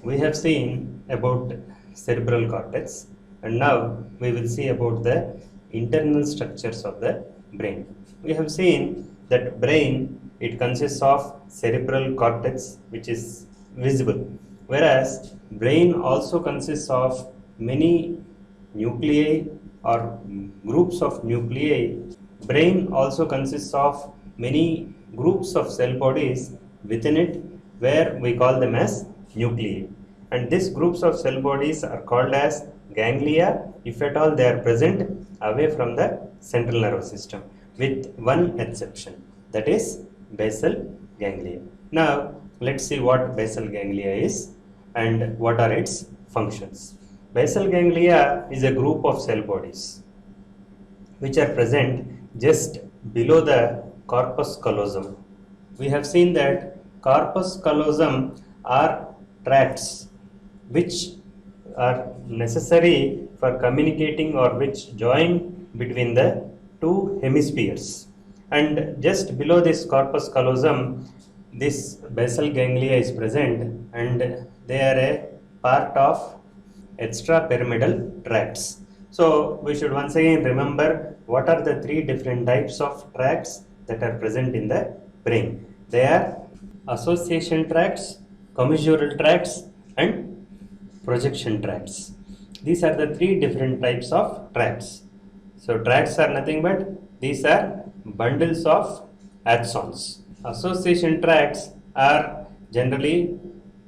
we have seen about cerebral cortex, and now we will see about the internal structures of the brain. We have seen that brain, it consists of cerebral cortex which is visible, whereas brain also consists of many nuclei or groups of nuclei. Brain also consists of many groups of cell bodies within it, where we call them as nuclei. And these groups of cell bodies are called as ganglia if at all they are present away from the central nervous system, with one exception, that is basal ganglia. Now let's see what basal ganglia is and what are its functions. Basal ganglia is a group of cell bodies which are present just below the corpus callosum. We have seen that corpus callosum are tracts which are necessary for communicating or which join between the two hemispheres. And just below this corpus callosum, this basal ganglia is present, and they are a part of extrapyramidal tracts. So we should once again remember what are the three different types of tracts that are present in the brain. They are association tracts, commissural tracts, and projection tracts. These are the three different types of tracts. So tracts are nothing but these are bundles of axons. Association tracts are generally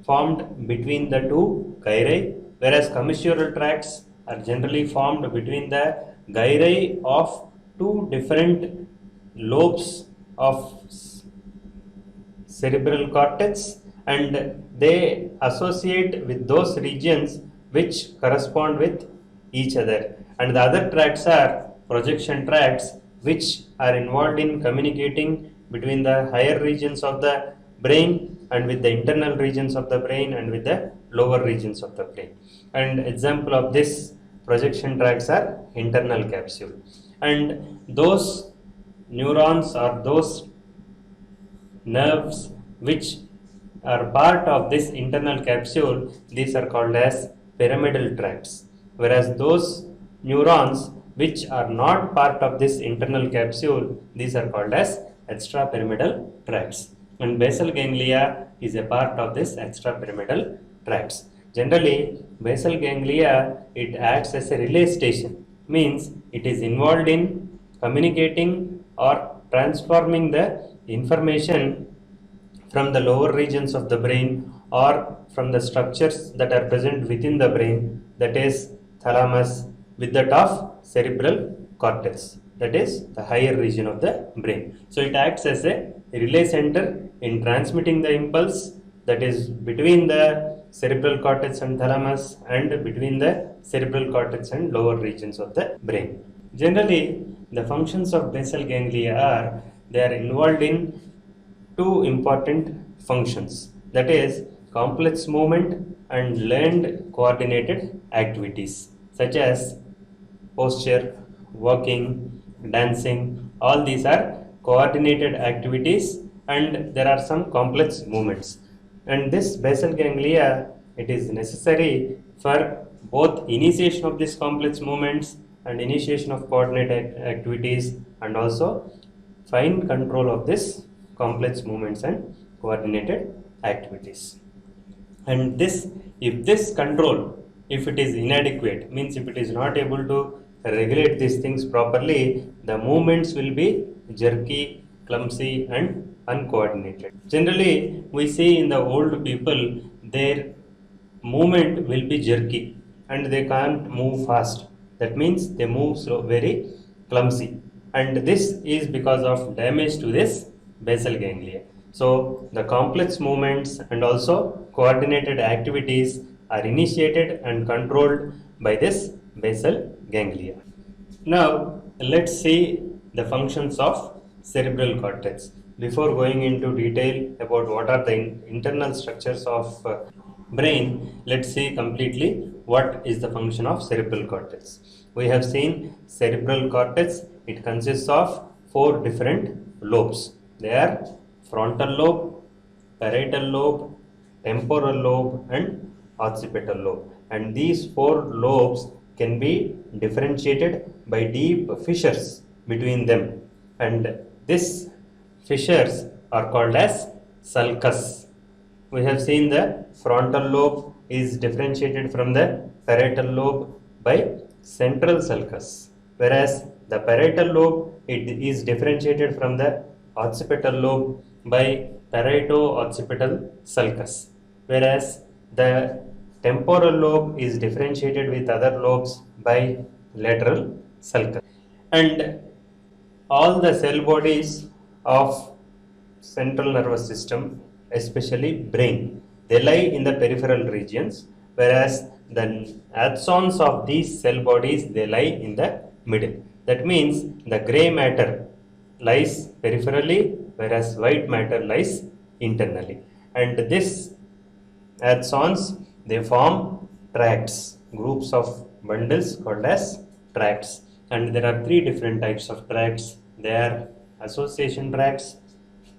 formed between the two gyri, whereas commissural tracts are generally formed between the gyri of two different lobes of cerebral cortex, and they associate with those regions which correspond with each other. And the other tracts are projection tracts, which are involved in communicating between the higher regions of the brain and with the internal regions of the brain and with the lower regions of the brain. And example of this projection tracts are internal capsule. And those neurons or those nerves which are part of this internal capsule, these are called as pyramidal tracts, whereas those neurons which are not part of this internal capsule, these are called as extrapyramidal tracts. And basal ganglia is a part of this extrapyramidal tracts. Generally, basal ganglia, it acts as a relay station, means it is involved in communicating or transforming the information from the lower regions of the brain or from the structures that are present within the brain, that is thalamus, with that of cerebral cortex, that is the higher region of the brain. So it acts as a relay center in transmitting the impulse that is between the cerebral cortex and thalamus and between the cerebral cortex and lower regions of the brain. Generally, the functions of basal ganglia are, they are involved in two important functions, that is complex movement and learned coordinated activities such as posture, walking, dancing. All these are coordinated activities and there are some complex movements. And this basal ganglia, it is necessary for both initiation of these complex movements and initiation of coordinated activities, and also fine control of this complex movements and coordinated activities. And this, if this control, if it is inadequate, means if it is not able to regulate these things properly, the movements will be jerky, clumsy and uncoordinated. Generally, we see in the old people, their movement will be jerky and they can't move fast. That means they move so very clumsy, and this is because of damage to this basal ganglia. So the complex movements and also coordinated activities are initiated and controlled by this basal ganglia. Now let's see the functions of cerebral cortex. Before going into detail about what are the internal structures of brain, let's see completely what is the function of cerebral cortex. We have seen cerebral cortex, it consists of four different lobes. They are frontal lobe, parietal lobe, temporal lobe and occipital lobe, and these four lobes can be differentiated by deep fissures between them, and these fissures are called as sulcus. We have seen the frontal lobe is differentiated from the parietal lobe by central sulcus, whereas the parietal lobe it is differentiated from the occipital lobe by parieto-occipital sulcus, whereas the temporal lobe is differentiated with other lobes by lateral sulcus. And all the cell bodies of central nervous system, especially brain, they lie in the peripheral regions, whereas the axons of these cell bodies they lie in the middle. That means the gray matter lies peripherally, whereas white matter lies internally. And this axons they form tracts, groups of bundles called as tracts. And there are three different types of tracts. They are association tracts,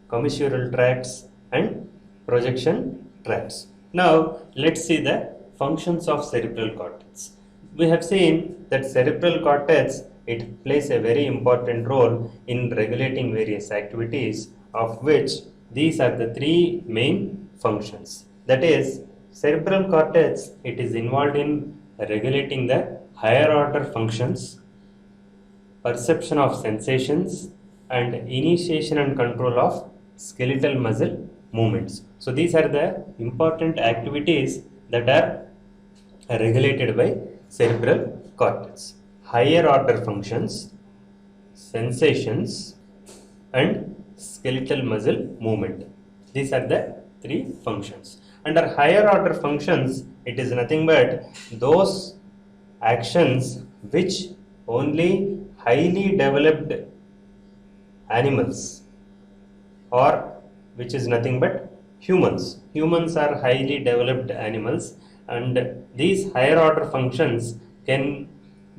commissural tracts, and projection tracts. Now let's see the functions of cerebral cortex. We have seen that cerebral cortex it plays a very important role in regulating various activities, of which these are the three main functions. That is, cerebral cortex it is involved in regulating the higher order functions, perception of sensations, and initiation and control of skeletal muscle movements. So these are the important activities that are regulated by cerebral cortex. Higher order functions, sensations, and skeletal muscle movement. These are the three functions. Under higher order functions, it is nothing but those actions which only highly developed animals, or which is nothing but humans. Humans are highly developed animals, and these higher order functions can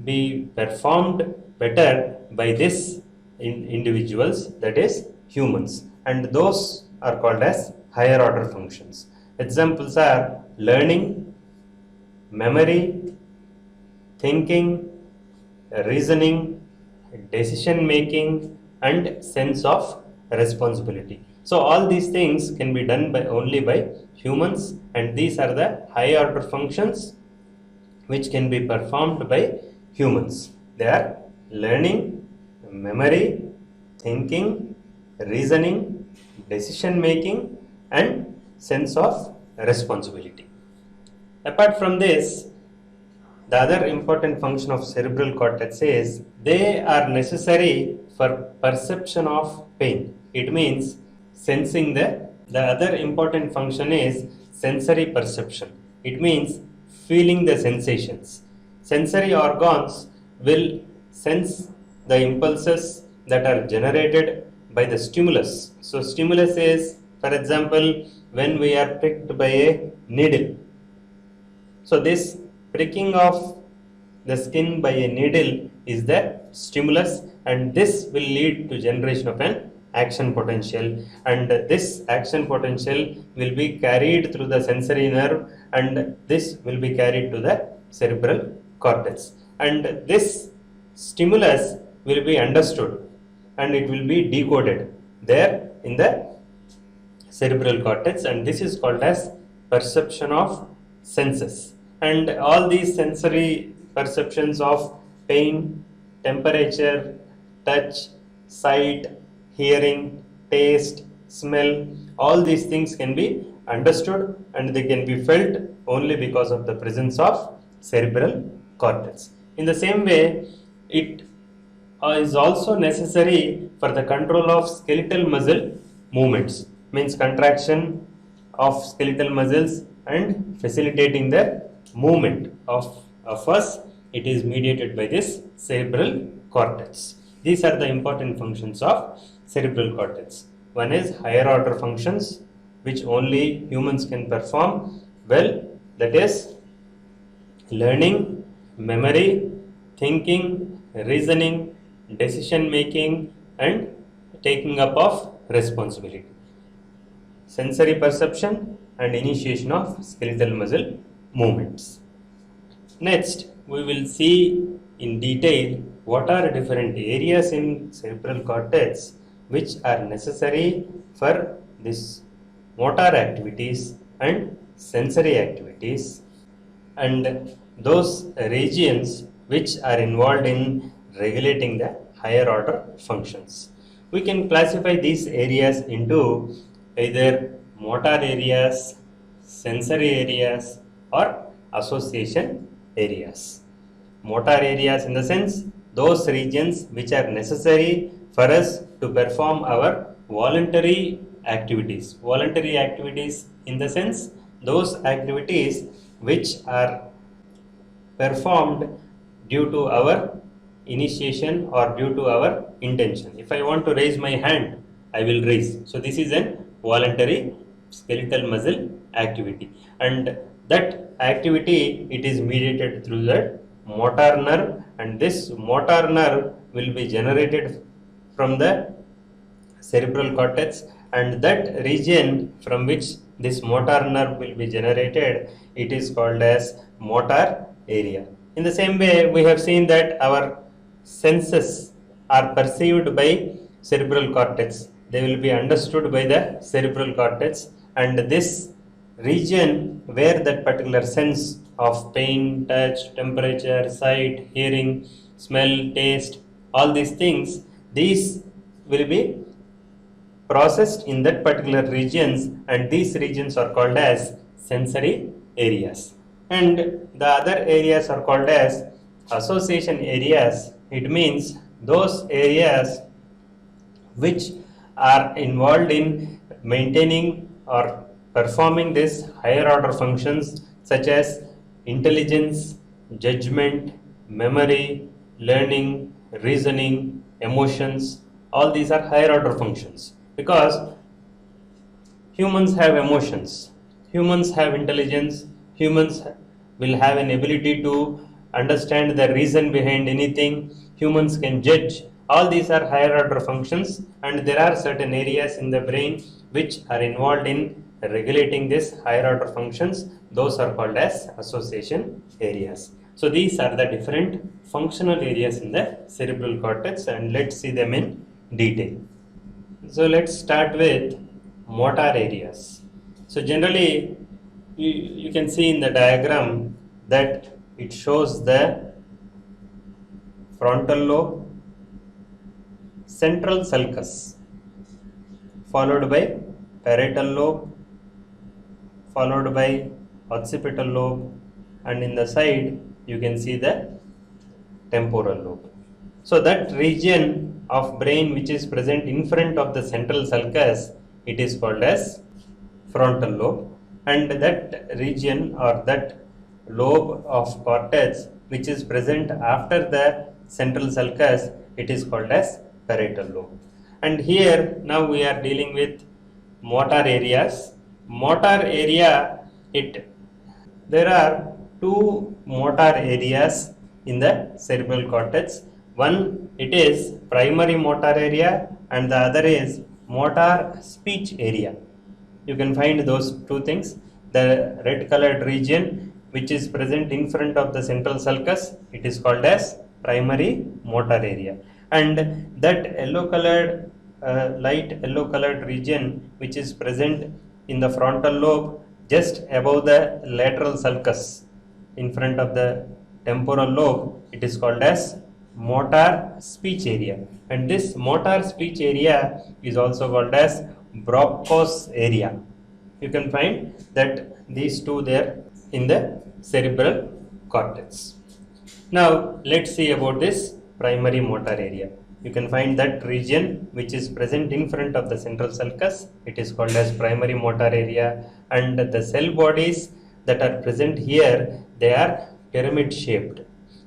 be performed better by these individuals, that is humans, and those are called as higher order functions. Examples are learning, memory, thinking, reasoning, decision making, and sense of responsibility. So all these things can be done by only by humans, and these are the high order functions which can be performed by humans. They are learning, memory, thinking, reasoning, decision making, and sense of responsibility. Apart from this, the other important function of cerebral cortex is they are necessary for perception of pain. It means sensing the other important function is sensory perception. It means feeling the sensations. Sensory organs will sense the impulses that are generated by the stimulus. So stimulus is, for example, when we are pricked by a needle. So this pricking of the skin by a needle is the stimulus, and this will lead to generation of an action potential, and this action potential will be carried through the sensory nerve, and this will be carried to the cerebral cortex, and this stimulus will be understood and it will be decoded there in the cerebral cortex, and this is called as perception of senses. And all these sensory perceptions of pain, temperature, touch, sight, hearing, taste, smell, all these things can be understood and they can be felt only because of the presence of cerebral cortex. In the same way, it is also necessary for the control of skeletal muscle movements, means contraction of skeletal muscles and facilitating the movement of us. It is mediated by this cerebral cortex. These are the important functions of cerebral cortex. One is higher order functions which only humans can perform well, that is learning, memory, thinking, reasoning, decision making, and taking up of responsibility. Sensory perception and initiation of skeletal muscle movements. Next, we will see in detail what are different areas in cerebral cortex which are necessary for this motor activities and sensory activities, and those regions which are involved in regulating the higher order functions. We can classify these areas into either motor areas, sensory areas, or association areas. Motor areas in the sense those regions which are necessary for us to perform our voluntary activities. Voluntary activities in the sense those activities which are performed due to our initiation or due to our intention. If I want to raise my hand, I will raise. So this is a voluntary skeletal muscle activity, and that activity it is mediated through the motor nerve, and this motor nerve will be generated from the cerebral cortex, and that region from which this motor nerve will be generated, it is called as motor area. In the same way, we have seen that our senses are perceived by cerebral cortex. They will be understood by the cerebral cortex, and this region where that particular sense of pain, touch, temperature, sight, hearing, smell, taste, all these things, these will be processed in that particular regions, and these regions are called as sensory areas. And the other areas are called as association areas. It means those areas which are involved in maintaining or performing these higher order functions such as intelligence, judgment, memory, learning, reasoning, emotions. All these are higher order functions because humans have emotions, humans have intelligence, humans will have an ability to understand the reason behind anything, humans can judge. All these are higher order functions, and there are certain areas in the brain which are involved in regulating these higher order functions. Those are called as association areas. So these are the different functional areas in the cerebral cortex, and let's see them in detail. So let's start with motor areas. So generally you can see in the diagram that it shows the frontal lobe, central sulcus, followed by parietal lobe, followed by occipital lobe, and in the side you can see the temporal lobe. So that region of brain which is present in front of the central sulcus, it is called as frontal lobe, and that region or that lobe of cortex which is present after the central sulcus, it is called as parietal lobe. And here now we are dealing with motor areas. Motor area, there are two motor areas in the cerebral cortex. One, it is primary motor area, and the other is motor speech area. You can find those two things. The red colored region which is present in front of the central sulcus, it is called as primary motor area, and that yellow colored light yellow colored region which is present in the frontal lobe just above the lateral sulcus in front of the temporal lobe, it is called as motor speech area, and this motor speech area is also called as Broca's area. You can find that these two there in the cerebral cortex. Now let's see about this primary motor area. You can find that region which is present in front of the central sulcus, it is called as primary motor area, and the cell bodies that are present here, they are pyramid shaped,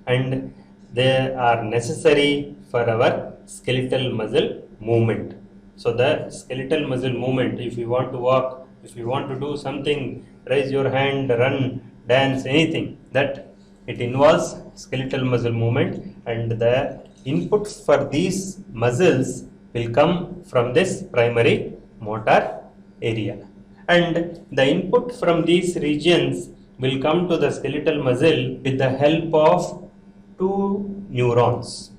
and they are necessary for our skeletal muscle movement. So the skeletal muscle movement, if you want to walk, if you want to do something, raise your hand, run, dance, anything, that it involves skeletal muscle movement, and the inputs for these muscles will come from this primary motor area, and the input from these regions will come to the skeletal muscle with the help of two neurons.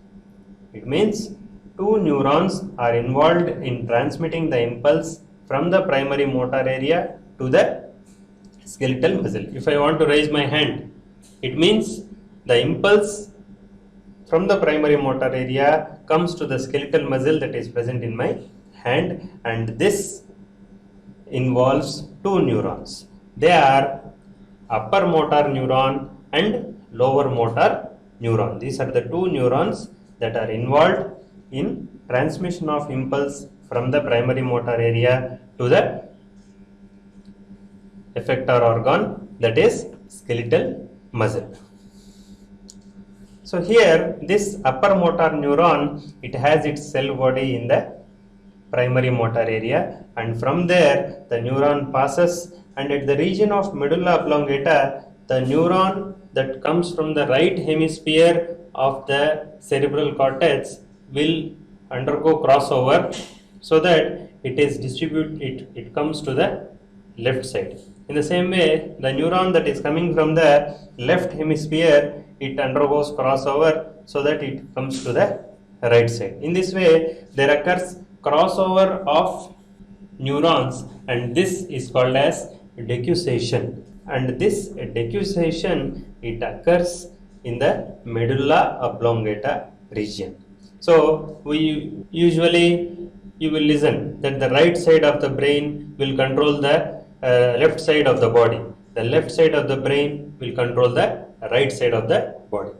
It means two neurons are involved in transmitting the impulse from the primary motor area to the skeletal muscle. If I want to raise my hand, it means the impulse from the primary motor area comes to the skeletal muscle that is present in my hand, and this involves two neurons. They are upper motor neuron and lower motor neuron. These are the two neurons that are involved in transmission of impulse from the primary motor area to the effector organ, that is skeletal muscle. So here this upper motor neuron, it has its cell body in the primary motor area, and from there the neuron passes, and at the region of medulla oblongata, the neuron that comes from the right hemisphere of the cerebral cortex will undergo crossover so that it comes to the left side. In the same way, the neuron that is coming from the left hemisphere, it undergoes crossover so that it comes to the right side. In this way, there occurs crossover of neurons, and this is called as decussation. And this decussation, it occurs in the medulla oblongata region. So you will listen that the right side of the brain will control the left side of the body. The left side of the brain will control the right side of the body.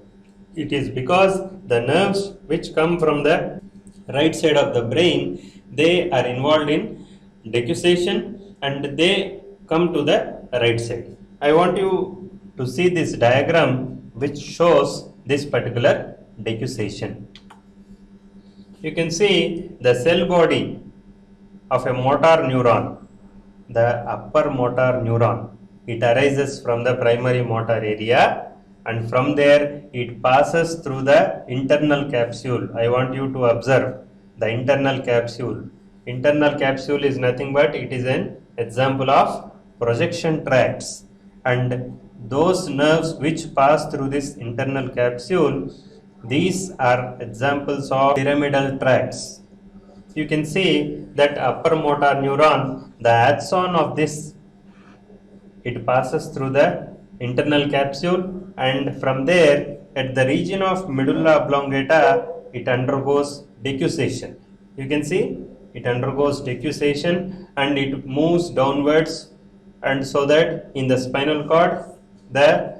It is because the nerves which come from the right side of the brain, they are involved in decussation and they come to the right side. I want you to see this diagram which shows this particular decussation. You can see the cell body of a motor neuron, the upper motor neuron. It arises from the primary motor area, and from there it passes through the internal capsule. I want you to observe the internal capsule. Internal capsule is nothing but it is an example of projection tracts, and those nerves which pass through this internal capsule, these are examples of pyramidal tracts. You can see that upper motor neuron, the axon of this, it passes through the internal capsule, and from there at the region of medulla oblongata, it undergoes decussation. You can see it undergoes decussation and it moves downwards, and so that in the spinal cord the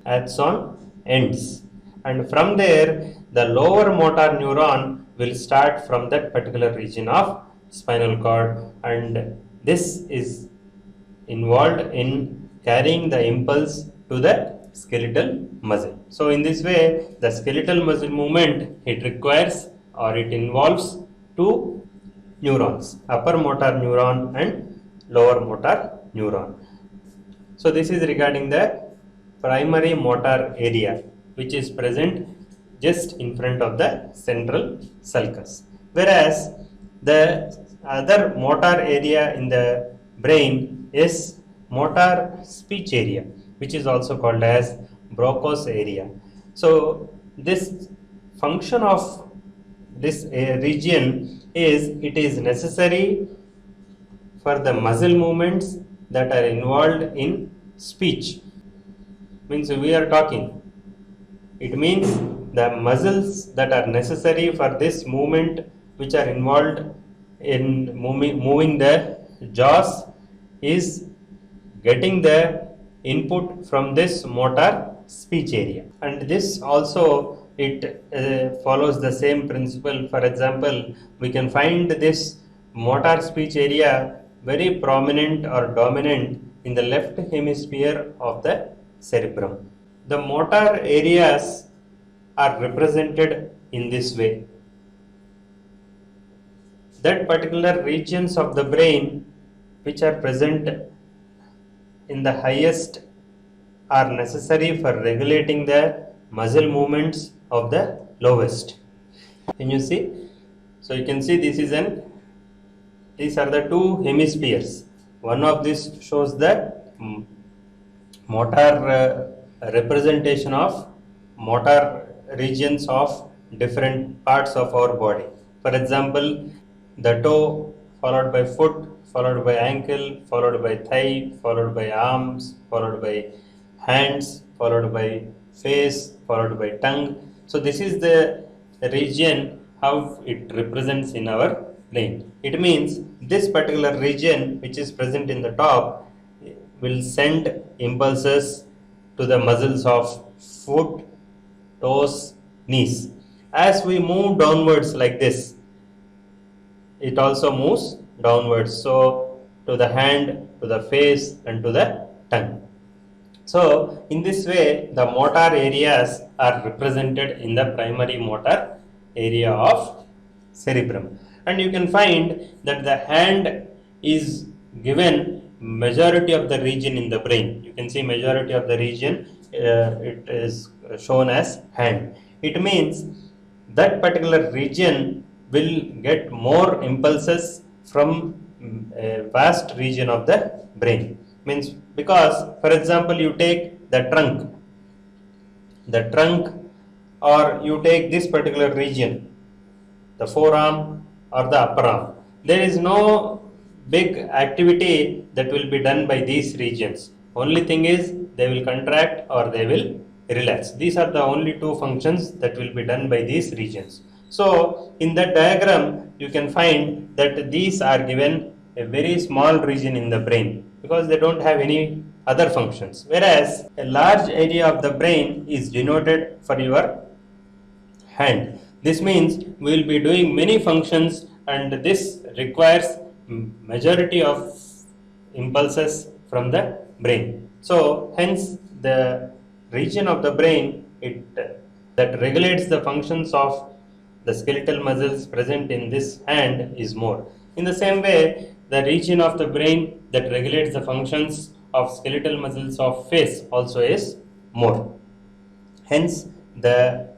axon ends, and from there the lower motor neuron will start from that particular region of spinal cord, and this is involved in carrying the impulse to the skeletal muscle. So in this way, the skeletal muscle movement, it requires or it involves two neurons, upper motor neuron and lower motor neuron. So this is regarding the primary motor area, which is present just in front of the central sulcus, whereas the other motor area in the brain is motor speech area, which is also called as Broca's area. So this function of this region is, it is necessary for the muscle movements that are involved in speech. Means we are talking. It means the muscles that are necessary for this movement, which are involved in moving the jaws, is getting the input from this motor speech area. And this also, it follows the same principle. For example, we can find this motor speech area very prominent or dominant in the left hemisphere of the cerebrum. The motor areas are represented in this way. That particular regions of the brain which are present in the highest are necessary for regulating the muscle movements of the lowest. Can you see? So you can see these are the two hemispheres. One of this shows the motor representation of motor regions of different parts of our body. For example, the toe followed by foot, followed by ankle, followed by thigh, followed by arms, followed by hands, followed by face, followed by tongue. So this is the region how it represents in our brain. It means this particular region which is present in the top will send impulses to the muscles of foot, toes, knees. As we move downwards like this, it also moves downwards, so to the hand, to the face, and to the tongue. So in this way the motor areas are represented in the primary motor area of cerebrum. And you can find that the hand is given majority of the region in the brain. You can see majority of the region, it is shown as hand. It means that particular region will get more impulses from a vast region of the brain. Means, because for example you take the trunk, or you take this particular region, the forearm or the upper arm, there is no big activity that will be done by these regions. Only thing is they will contract or they will relax. These are the only two functions that will be done by these regions. So in that diagram you can find that these are given a very small region in the brain because they don't have any other functions, whereas a large area of the brain is denoted for your hand. This means we will be doing many functions and this requires majority of impulses from the brain. So hence the region of the brain that regulates the functions of the skeletal muscles present in this hand is more. In the same way, the region of the brain that regulates the functions of skeletal muscles of face also is more. Hence the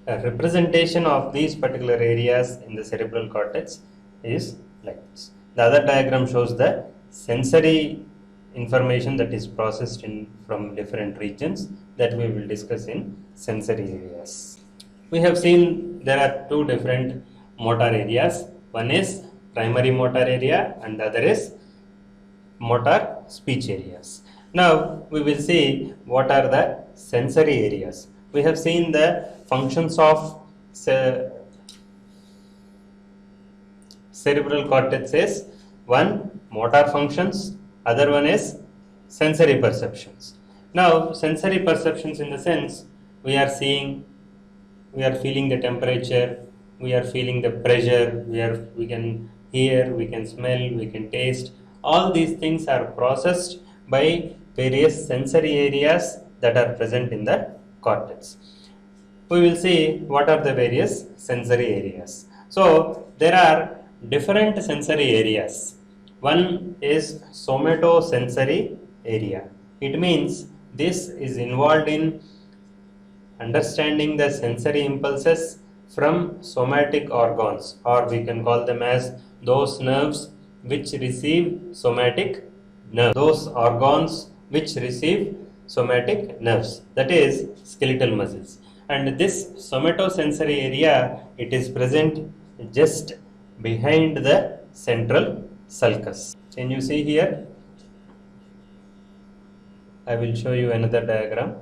representation of these particular areas in the cerebral cortex is like this. The other diagram shows the sensory information that is processed from different regions that we will discuss in sensory areas. We have seen there are two different motor areas. One is primary motor area and the other is motor speech areas. Now we will see what are the sensory areas. We have seen the functions of cerebral cortex is one motor functions, other one is sensory perceptions. Now sensory perceptions in the sense we are feeling the temperature, we are feeling the pressure, we can hear, we can smell, we can taste. All these things are processed by various sensory areas that are present in the cortex. We will see what are the various sensory areas. So there are different sensory areas. One is somatosensory area. It means this is involved in understanding the sensory impulses from somatic organs, or we can call them as those nerves which receive somatic nerves, those organs which receive somatic nerves, that is skeletal muscles. And this somatosensory area, it is present just behind the central sulcus. Can you see here? I will show you another diagram.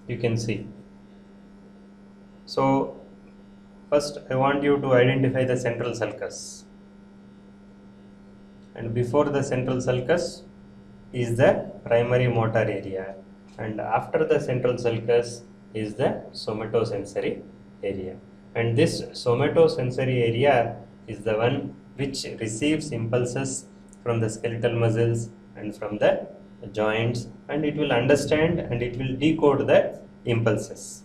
You can see. So first I want you to identify the central sulcus, and before the central sulcus is the primary motor area, and after the central sulcus is the somatosensory area. And this somatosensory area is the one which receives impulses from the skeletal muscles and from the joints, and it will understand and it will decode the impulses.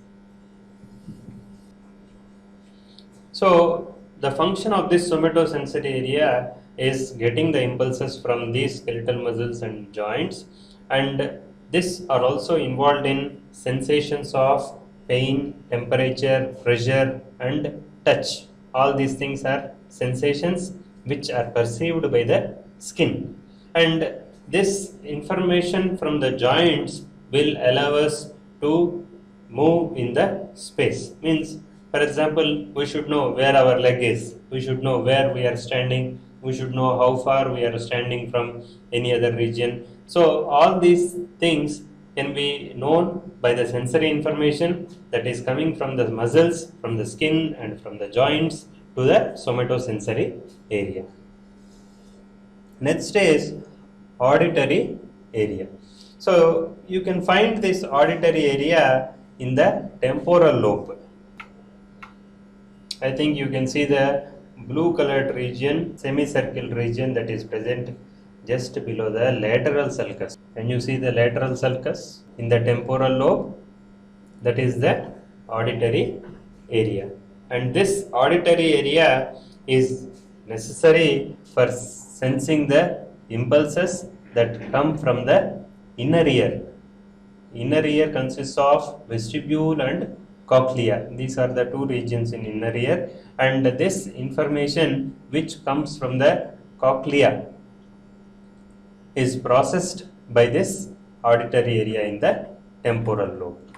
So the function of this somatosensory area is getting the impulses from these skeletal muscles and joints, and this are also involved in sensations of pain, temperature, pressure and touch. All these things are sensations which are perceived by the skin. and this information from the joints will allow us to move in the space. Means, for example, we should know where our leg is, we should know where we are standing, we should know how far we are standing from any other region. So all these things can be known by the sensory information that is coming from the muscles, from the skin and from the joints to the somatosensory area. Next is auditory area. So you can find this auditory area in the temporal lobe. I think you can see the blue colored region, semicircle region that is present just below the lateral sulcus. Can you see the lateral sulcus in the temporal lobe? That is the auditory area. And this auditory area is necessary for sensing the impulses that come from the inner ear. Inner ear consists of vestibule and cochlea. These are the two regions in inner ear, and this information which comes from the cochlea is processed by this auditory area in the temporal lobe.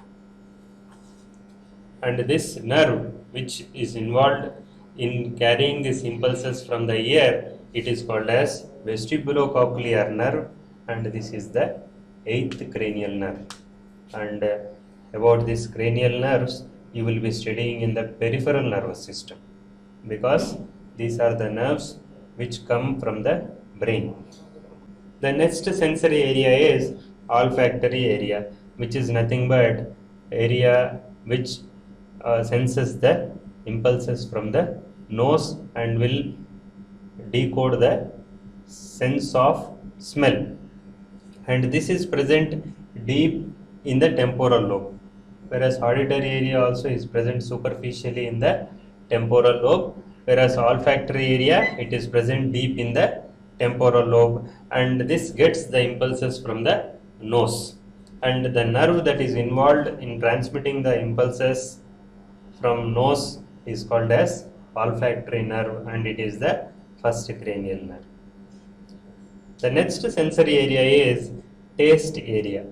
And this nerve which is involved in carrying these impulses from the ear, it is called as vestibulocochlear nerve, and this is the 8th cranial nerve. And about these cranial nerves you will be studying in the peripheral nervous system, because these are the nerves which come from the brain. The next sensory area is olfactory area, which is nothing but area which senses the impulses from the nose and will decode the sense of smell, and this is present deep in the temporal lobe, whereas auditory area also is present superficially in the temporal lobe, whereas olfactory area, it is present deep in the temporal lobe, and this gets the impulses from the nose. And the nerve that is involved in transmitting the impulses from nose is called as olfactory nerve, and it is the first cranial nerve. The next sensory area is taste area,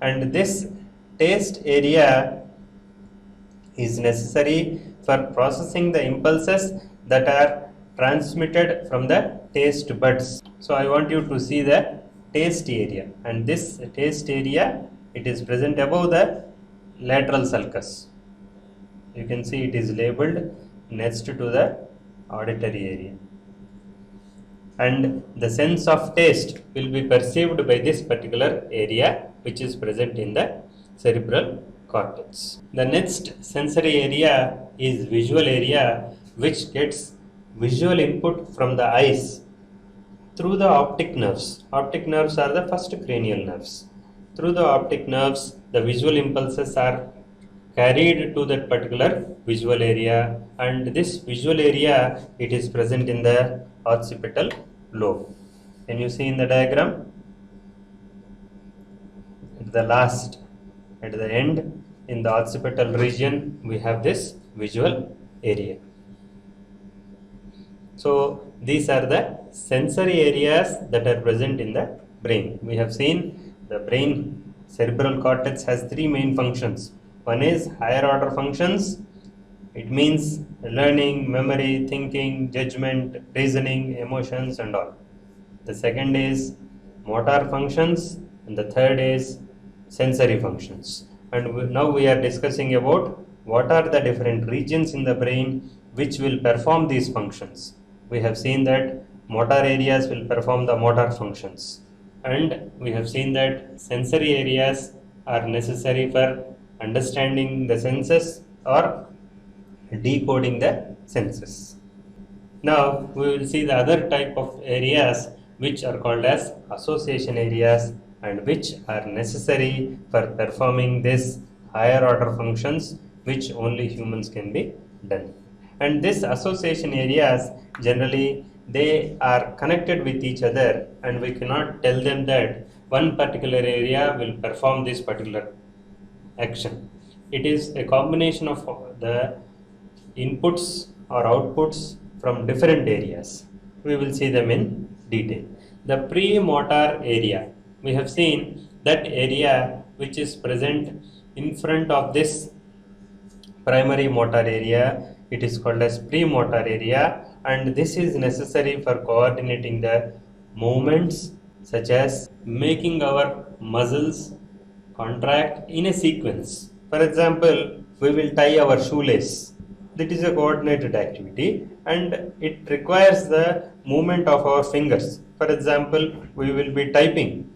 and this taste area is necessary for processing the impulses that are transmitted from the taste buds. So I want you to see the taste area, and this taste area, it is present above the lateral sulcus. You can see it is labeled next to the auditory area, and the sense of taste will be perceived by this particular area which is present in the cerebral cortex. The next sensory area is visual area, which gets visual input from the eyes through the optic nerves. Optic nerves are the first cranial nerves. Through the optic nerves, the visual impulses are carried to that particular visual area, and this visual area, it is present in the occipital lobe. Can you see in the diagram? At the last, at the end, in the occipital region, we have this visual area. So these are the sensory areas that are present in the brain. We have seen the brain cerebral cortex has three main functions. One is higher order functions. It means learning, memory, thinking, judgment, reasoning, emotions and all. The second is motor functions, and the third is sensory functions. And now we are discussing about what are the different regions in the brain which will perform these functions. We have seen that motor areas will perform the motor functions, and we have seen that sensory areas are necessary for understanding the senses or decoding the senses. Now we will see the other type of areas which are called as association areas, and which are necessary for performing this higher order functions which only humans can be done. And these association areas, generally they are connected with each other, and we cannot tell them that one particular area will perform this particular action. It is a combination of the inputs or outputs from different areas. We will see them in detail. The premotor area. We have seen that area which is present in front of this primary motor area, it is called as premotor area, and this is necessary for coordinating the movements such as making our muscles contract in a sequence. For example, we will tie our shoelace. That is a coordinated activity and it requires the movement of our fingers. For example, we will be typing.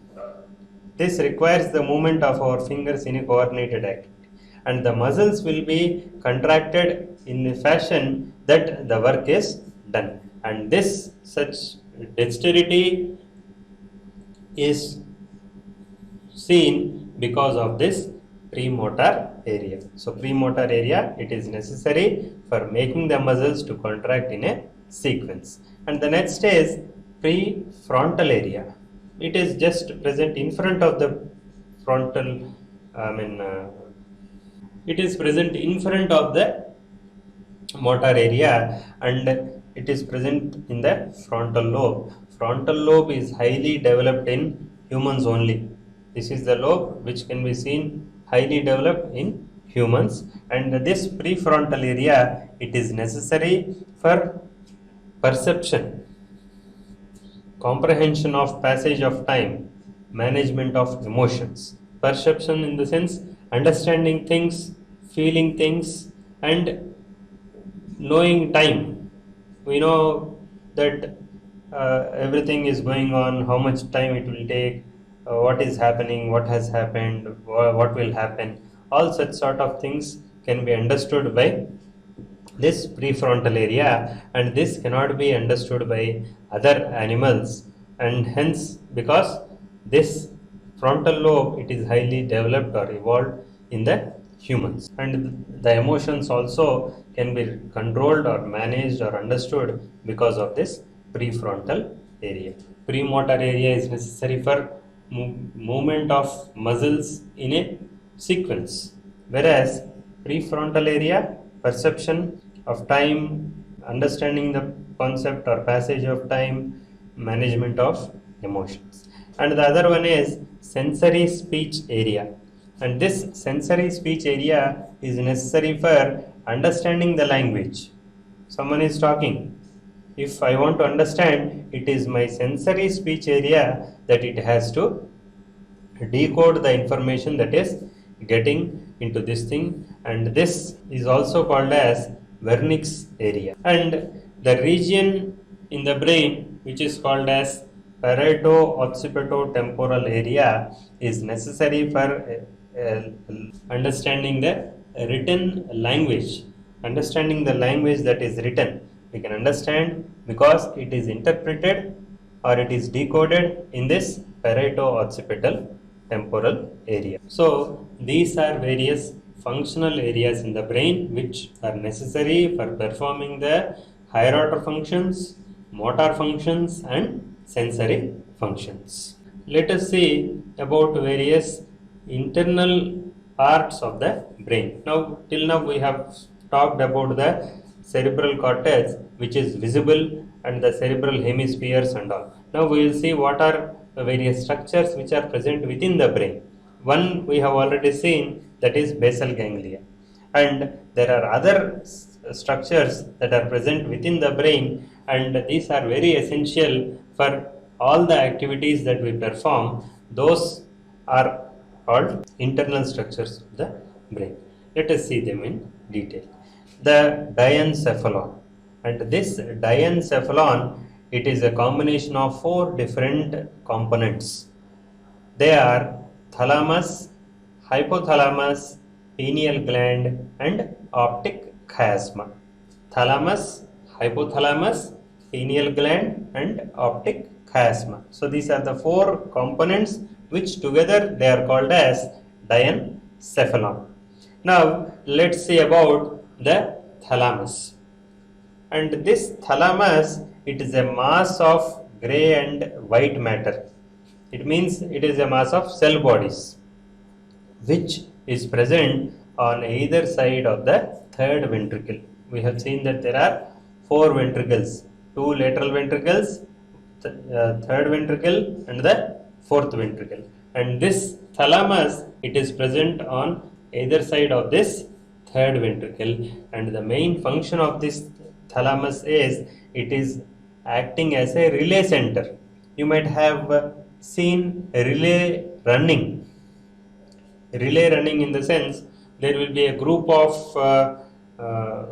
This requires the movement of our fingers in a coordinated activity, and the muscles will be contracted in a fashion that the work is done. And this such dexterity is seen because of this premotor area. So premotor area, it is necessary for making the muscles to contract in a sequence. And the next is prefrontal area. It is just present in front of the frontal, it is present in front of the motor area and it is present in the frontal lobe. Frontal lobe is highly developed in humans only. This is the lobe which can be seen highly developed in humans, and this prefrontal area, it is necessary for perception, comprehension of passage of time, management of emotions. Perception in the sense understanding things, feeling things, and knowing time. We know that everything is going on, how much time it will take, what is happening, what has happened, what will happen. All such sort of things can be understood by this prefrontal area, and this cannot be understood by other animals, and hence because this frontal lobe, it is highly developed or evolved in the humans, and the emotions also can be controlled or managed or understood because of this prefrontal area. Premotor area is necessary for movement of muscles in a sequence, whereas prefrontal area, perception of time, understanding the concept or passage of time, management of emotions. And the other one is sensory speech area, and this sensory speech area is necessary for understanding the language. Someone is talking, if I want to understand, it is my sensory speech area that it has to decode the information that is getting into this thing, and this is also called as Wernicke's area. And the region in the brain which is called as parieto-occipito-temporal area is necessary for understanding the written language. Understanding the language that is written, we can understand because it is interpreted or it is decoded in this parieto-occipital temporal area. So these are various functional areas in the brain which are necessary for performing the higher order functions, motor functions, and sensory functions. Let us see about various internal parts of the brain. Now, till now we have talked about the cerebral cortex which is visible and the cerebral hemispheres and all. Now we will see what are the various structures which are present within the brain. One we have already seen, that is basal ganglia, and there are other structures that are present within the brain, and these are very essential for all the activities that we perform. Those are called internal structures of the brain. Let us see them in detail. The diencephalon, and this diencephalon, it is a combination of 4 different components. They are thalamus, hypothalamus, pineal gland, and optic chiasma. Thalamus, hypothalamus, pineal gland, and optic chiasma. So these are the 4 components which together they are called as diencephalon. Now let's see about the thalamus. And this thalamus, it is a mass of grey and white matter. It means it is a mass of cell bodies which is present on either side of the third ventricle. We have seen that there are 4 ventricles, 2 lateral ventricles, third ventricle and the fourth ventricle. And this thalamus, it is present on either side of this third ventricle, and the main function of this thalamus is it is acting as a relay center. You might have seen relay running in the sense there will be a group of uh,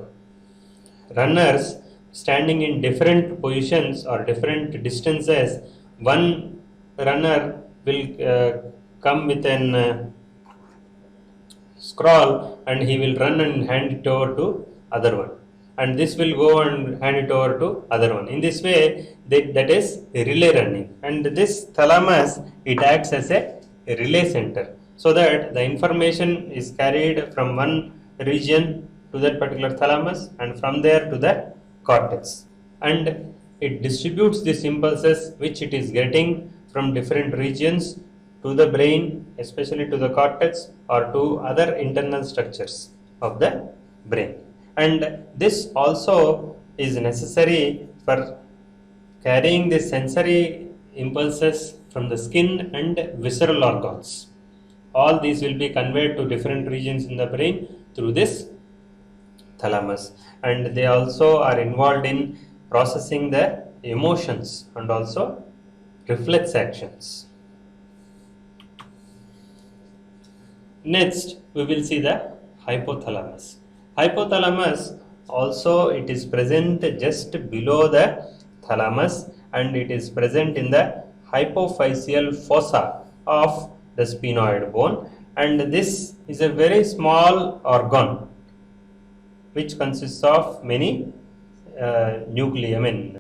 runners standing in different positions or different distances. One runner will come with an scroll, and he will run and hand it over to other one, and this will go and hand it over to other one. In this way, that is relay running, and this thalamus, it acts as a relay center, so that the information is carried from one region to that particular thalamus and from there to the cortex, and it distributes these impulses which it is getting from different regions to the brain, especially to the cortex or to other internal structures of the brain. And this also is necessary for carrying the sensory impulses from the skin and visceral organs. All these will be conveyed to different regions in the brain through this thalamus, and they also are involved in processing the emotions and also reflex actions. Next, we will see the hypothalamus. Hypothalamus also, it is present just below the thalamus, and it is present in the hypophyseal fossa of the sphenoid bone, and this is a very small organ which consists of many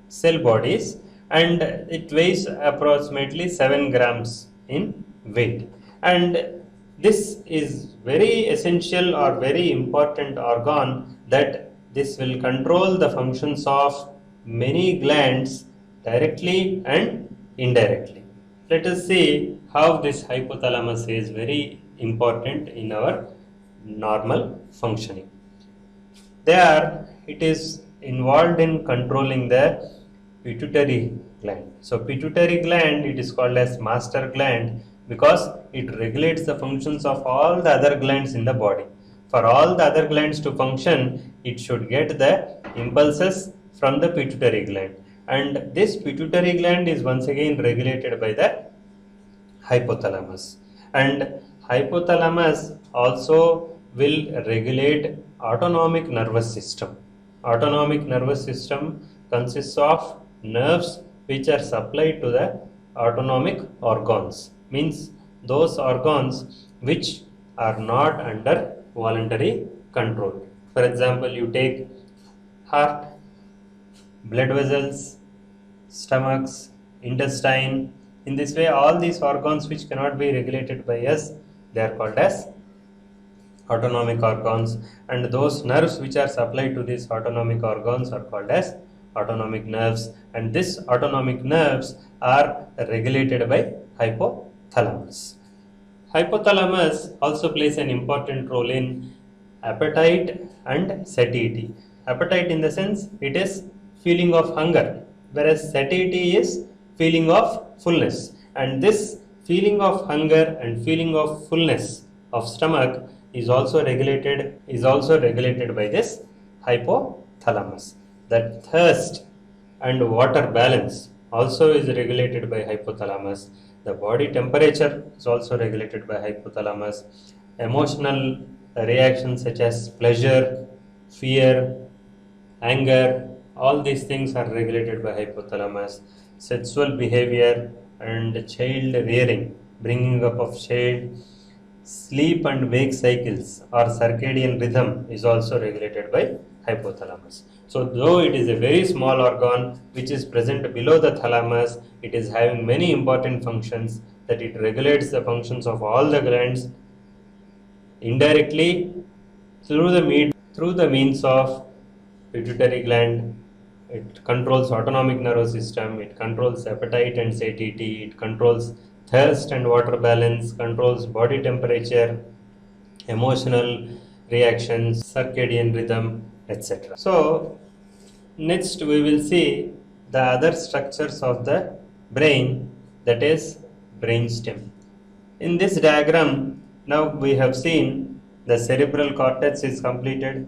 cell bodies, and it weighs approximately 7 grams in weight. And this is very essential or very important organ, that this will control the functions of many glands directly and indirectly. Let us see how this hypothalamus is very important in our normal functioning. There, it is involved in controlling the pituitary gland. So pituitary gland, it is called as master gland because it regulates the functions of all the other glands in the body. For all the other glands to function, it should get the impulses from the pituitary gland, and this pituitary gland is once again regulated by the hypothalamus, and hypothalamus also will regulate autonomic nervous system. Autonomic nervous system consists of nerves which are supplied to the autonomic organs, means those organs which are not under voluntary control. For example, you take heart, blood vessels, stomachs, intestine. In this way, all these organs which cannot be regulated by us, they are called as autonomic organs, and those nerves which are supplied to these autonomic organs are called as autonomic nerves, and these autonomic nerves are regulated by hypothalamus. Hypothalamus also plays an important role in appetite and satiety. Appetite in the sense it is feeling of hunger, whereas satiety is feeling of fullness, and this feeling of hunger and feeling of fullness of stomach is also regulated by this hypothalamus. That thirst and water balance also is regulated by hypothalamus. The body temperature is also regulated by hypothalamus. Emotional reactions such as pleasure, fear, anger, all these things are regulated by hypothalamus. Sexual behavior and child rearing, bringing up of child, sleep and wake cycles or circadian rhythm is also regulated by hypothalamus. So though it is a very small organ which is present below the thalamus, it is having many important functions, that it regulates the functions of all the glands indirectly through the means of pituitary gland. It controls autonomic nervous system, it controls appetite and satiety, it controls thirst and water balance, controls body temperature, emotional reactions, circadian rhythm, etc. So next we will see the other structures of the brain, that is brainstem. In this diagram, now we have seen the cerebral cortex is completed,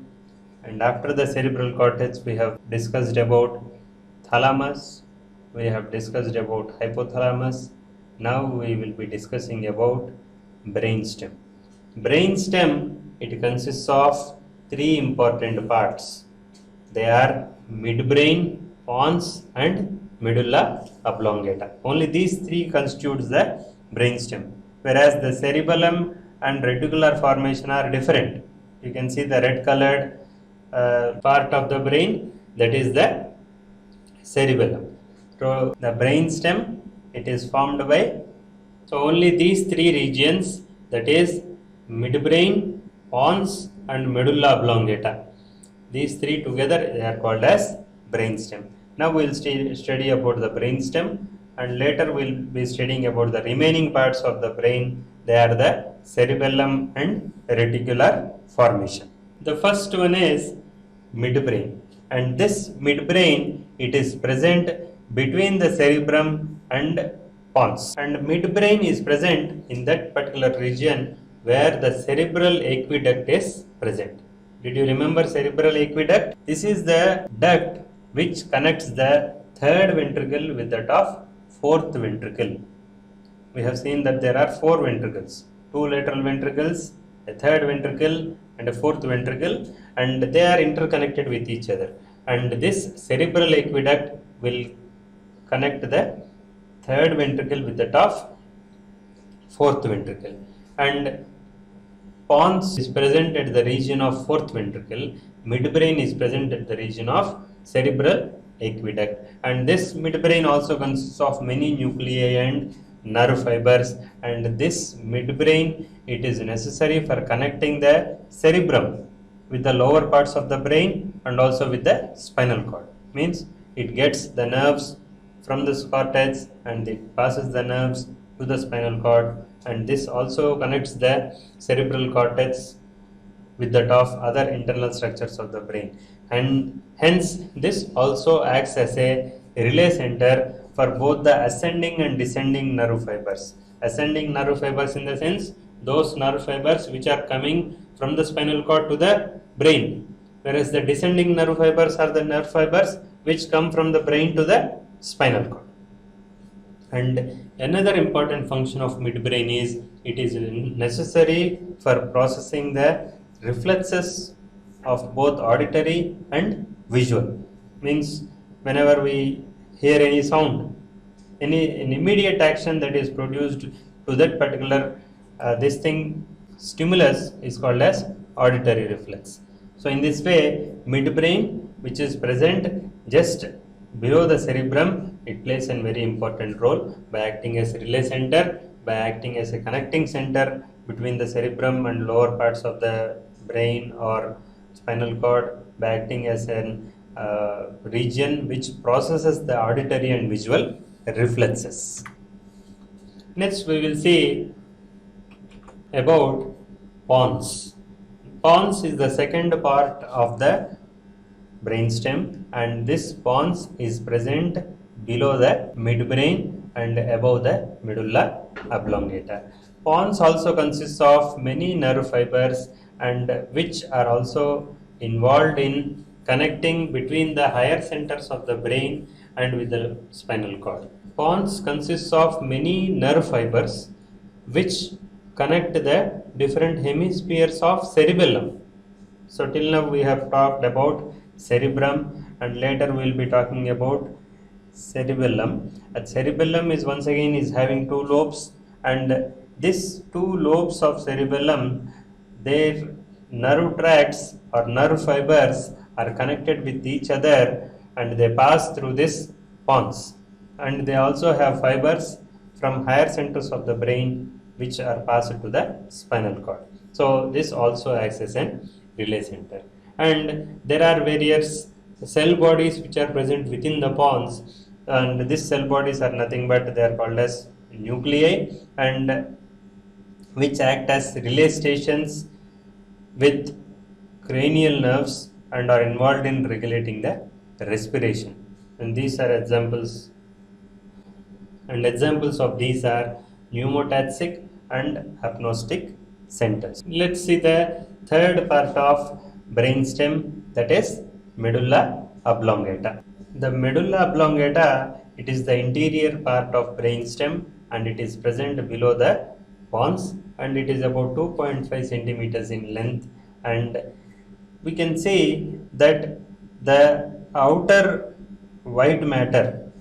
and after the cerebral cortex we have discussed about thalamus, we have discussed about hypothalamus. Now we will be discussing about brainstem. Brainstem, it consists of three important parts. They are midbrain, pons and medulla oblongata. Only these three constitutes the brainstem, whereas the cerebellum and reticular formation are different. You can see the red colored part of the brain, that is the cerebellum. So the brainstem, it is formed by, so only these three regions, that is midbrain, pons and medulla oblongata. These three together they are called as brainstem. Now we will study about the brainstem, and later we will be studying about the remaining parts of the brain. They are the cerebellum and reticular formation. The first one is midbrain, and this midbrain, it is present between the cerebrum and pons, and midbrain is present in that particular region where the cerebral aqueduct is present. Did you remember cerebral aqueduct? This is the duct which connects the third ventricle with that of fourth ventricle. We have seen that there are four ventricles, two lateral ventricles, a third ventricle and a fourth ventricle, and they are interconnected with each other. And this cerebral aqueduct will connect the third ventricle with that of fourth ventricle, and pons is present at the region of fourth ventricle, midbrain is present at the region of cerebral aqueduct, and this midbrain also consists of many nuclei and nerve fibers, and this midbrain, it is necessary for connecting the cerebrum with the lower parts of the brain and also with the spinal cord. Means it gets the nerves from this cortex and it passes the nerves to the spinal cord, and this also connects the cerebral cortex with that of other internal structures of the brain, and hence this also acts as a relay center for both the ascending and descending nerve fibers. Ascending nerve fibers in the sense those nerve fibers which are coming from the spinal cord to the brain, whereas the descending nerve fibers are the nerve fibers which come from the brain to the spinal cord. And another important function of midbrain is it is necessary for processing the reflexes of both auditory and visual. Means whenever we hear any sound, an immediate action that is produced to that particular this thing stimulus is called as auditory reflex. So in this way, midbrain, which is present just below the cerebrum, it plays a very important role by acting as a relay center, by acting as a connecting center between the cerebrum and lower parts of the brain or spinal cord, by acting as an region which processes the auditory and visual reflexes. Next we will see about pons. Pons is the second part of the brainstem, and this pons is present below the midbrain and above the medulla oblongata. Pons also consists of many nerve fibers and which are also involved in connecting between the higher centers of the brain and with the spinal cord. Pons consists of many nerve fibers which connect the different hemispheres of cerebellum. So till now we have talked about cerebrum, and later we will be talking about cerebellum. And cerebellum is once again is having two lobes, and these two lobes of cerebellum, their nerve tracts or nerve fibers are connected with each other and they pass through this pons, and they also have fibers from higher centers of the brain which are passed to the spinal cord. So this also acts as a relay center. And there are various cell bodies which are present within the pons, and these cell bodies are nothing but they are called as nuclei, and which act as relay stations with cranial nerves and are involved in regulating the respiration. and these are examples, and examples of these are pneumotaxic and apnostic centers. Let's see the third part of brainstem, that is medulla oblongata. The medulla oblongata, it is the interior part of brainstem and it is present below the pons, and it is about 2.5 centimeters in length, and we can see that the outer white matter,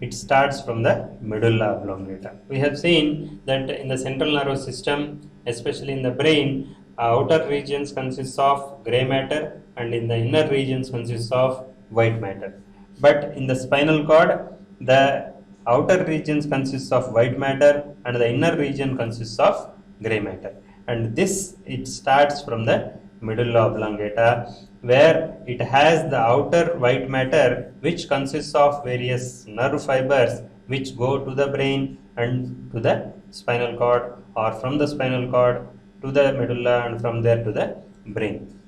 it starts from the medulla oblongata. We have seen that in the central nervous system, especially in the brain, outer regions consists of gray matter and in the inner regions consists of white matter. But in the spinal cord, the outer regions consists of white matter and the inner region consists of gray matter. And this, it starts from the medulla oblongata, where it has the outer white matter which consists of various nerve fibers which go to the brain and to the spinal cord, or from the spinal cord to the medulla and from there to the brain.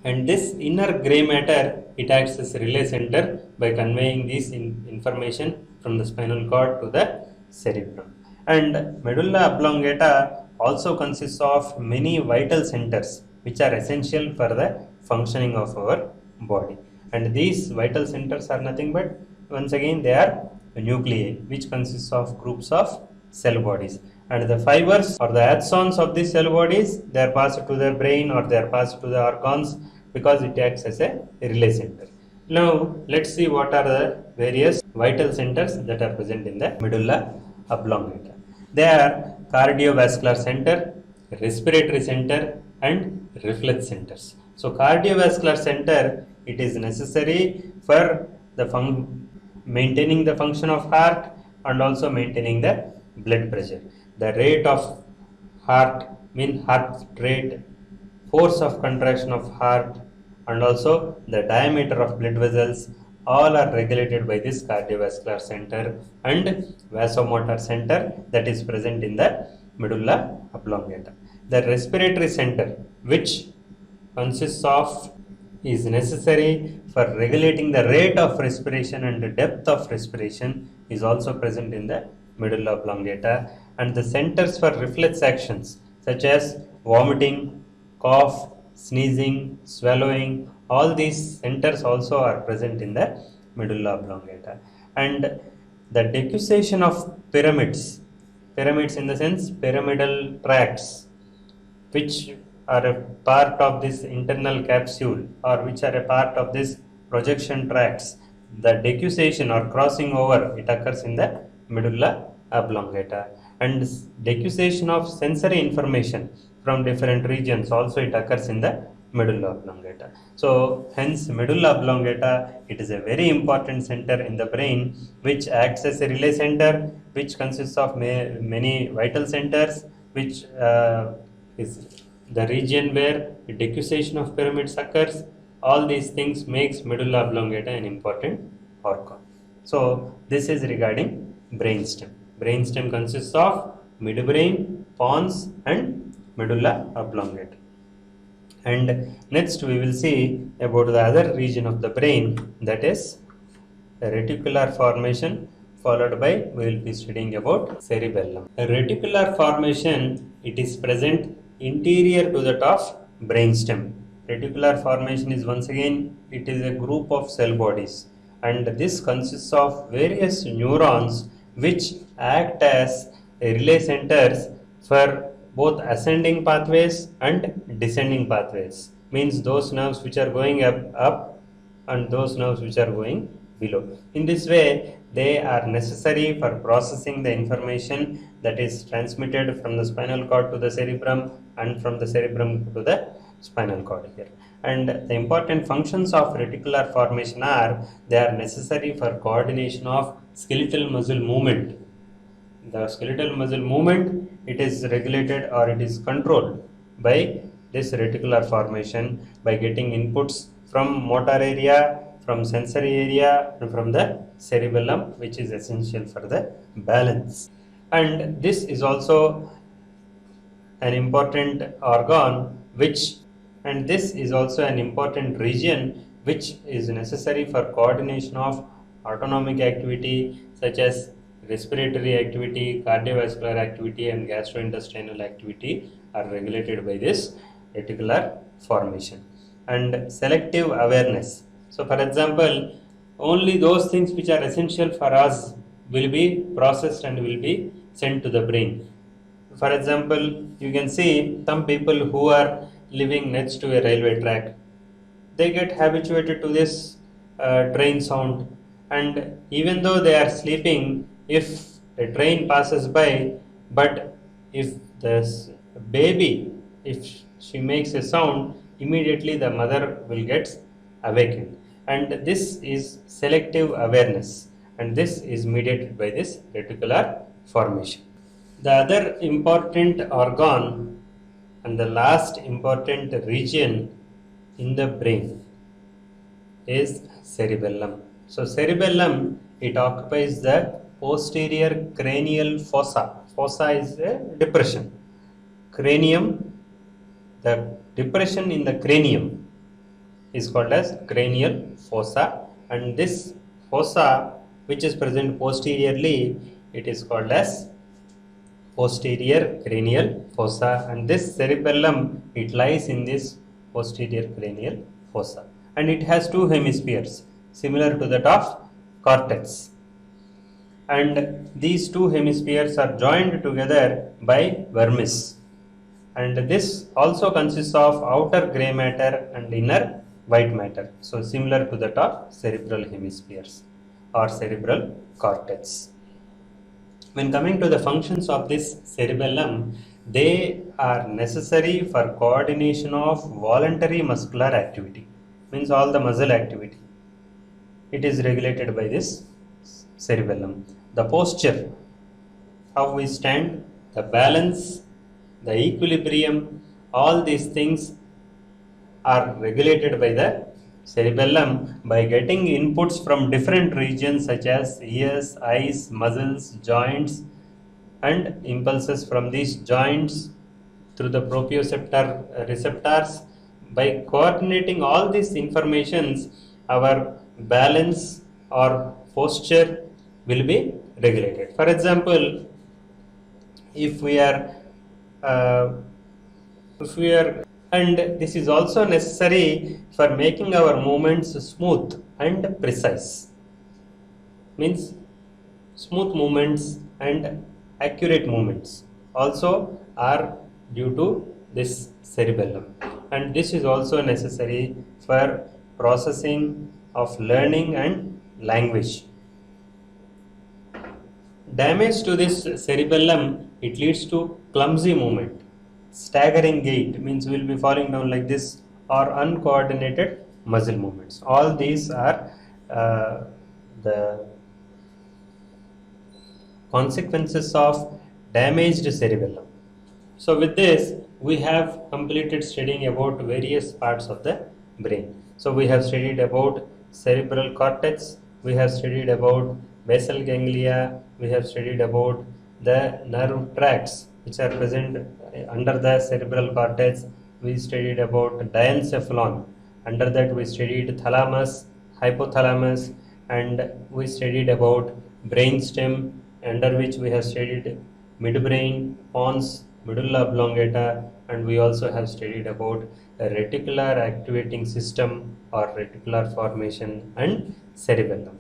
And this inner gray matter, it acts as a relay center by conveying this information from the spinal cord to the cerebrum. And medulla oblongata also consists of many vital centers which are essential for the functioning of our body. And these vital centers are nothing but, once again, they are nuclei which consists of groups of cell bodies, and the fibers or the axons of these cell bodies, they are passed to the brain or they are passed to the organs because it acts as a relay center. Now let's see what are the various vital centers that are present in the medulla oblongata. They are cardiovascular center, respiratory center and reflex centers. So cardiovascular center, it is necessary for the maintaining the function of heart and also maintaining the blood pressure. The rate of heart, mean heart rate, force of contraction of heart and also the diameter of blood vessels, all are regulated by this cardiovascular center and vasomotor center that is present in the medulla oblongata. The respiratory center, which consists of, is necessary for regulating the rate of respiration and the depth of respiration, is also present in the medulla oblongata. And the centers for reflex actions such as vomiting, cough, sneezing, swallowing, all these centers also are present in the medulla oblongata. And the decussation of pyramids in the sense pyramidal tracts, which are a part of this internal capsule or which are a part of this projection tracts, the decussation or crossing over, it occurs in the medulla oblongata. And decussation of sensory information from different regions also, it occurs in the medulla oblongata. So hence medulla oblongata, it is a very important center in the brain which acts as a relay center which consists of many vital centers, which is the region where decussation of pyramids occurs. All these things makes medulla oblongata an important organ. So this is regarding brainstem. Brainstem consists of midbrain, pons and medulla oblongata. And next we will see about the other region of the brain, that is reticular formation, followed by we will be studying about cerebellum. A reticular formation, it is present interior to that of brainstem. Reticular formation is, once again, it is a group of cell bodies, and this consists of various neurons which act as relay centers for both ascending pathways and descending pathways, means those nerves which are going up and those nerves which are going below. In this way, they are necessary for processing the information that is transmitted from the spinal cord to the cerebrum and from the cerebrum to the spinal cord here. And the important functions of reticular formation are, they are necessary for coordination of skeletal muscle movement. The skeletal muscle movement, it is regulated or it is controlled by this reticular formation by getting inputs from motor area, from sensory area and from the cerebellum, which is essential for the balance. And this is also an important organ which, and this is also an important region which is necessary for coordination of autonomic activity such as respiratory activity, cardiovascular activity and gastrointestinal activity are regulated by this reticular formation. And selective awareness. So for example, only those things which are essential for us will be processed and will be sent to the brain. For example, you can see some people who are living next to a railway track, they get habituated to this train sound, and even though they are sleeping, if a train passes by, but if the baby, if she makes a sound, immediately the mother will get awakened. And this is selective awareness, and this is mediated by this reticular formation. The other important organ and the last important region in the brain is cerebellum. So cerebellum, it occupies the posterior cranial fossa. Fossa is a depression. Cranium, the depression in the cranium is called as cranial fossa, and this fossa which is present posteriorly, it is called as posterior cranial fossa, and this cerebellum, it lies in this posterior cranial fossa, and it has two hemispheres similar to that of cortex, and these two hemispheres are joined together by vermis, and this also consists of outer gray matter and inner white matter, so similar to that of cerebral hemispheres or cerebral cortex. When coming to the functions of this cerebellum, they are necessary for coordination of voluntary muscular activity, means all the muscle activity. It is regulated by this cerebellum. The posture, how we stand, the balance, the equilibrium, all these things are regulated by the cerebellum by getting inputs from different regions such as ears, eyes, muscles, joints, and impulses from these joints through the proprioceptor receptors. By coordinating all these informations, our balance or posture will be regulated. For example, if we are and this is also necessary for making our movements smooth and precise, means smooth movements and accurate movements also are due to this cerebellum, and this is also necessary for processing of learning and language. Damage to this cerebellum, it leads to clumsy movement, staggering gait, means we will be falling down like this, or uncoordinated muscle movements. All these are the consequences of damaged cerebellum. So with this, we have completed studying about various parts of the brain. So we have studied about cerebral cortex, we have studied about basal ganglia, we have studied about the nerve tracts which are present under the cerebral cortex, we studied about diencephalon, under that we studied thalamus, hypothalamus, and we studied about brainstem, under which we have studied midbrain, pons, medulla oblongata, and we also have studied about a reticular activating system or reticular formation and cerebellum.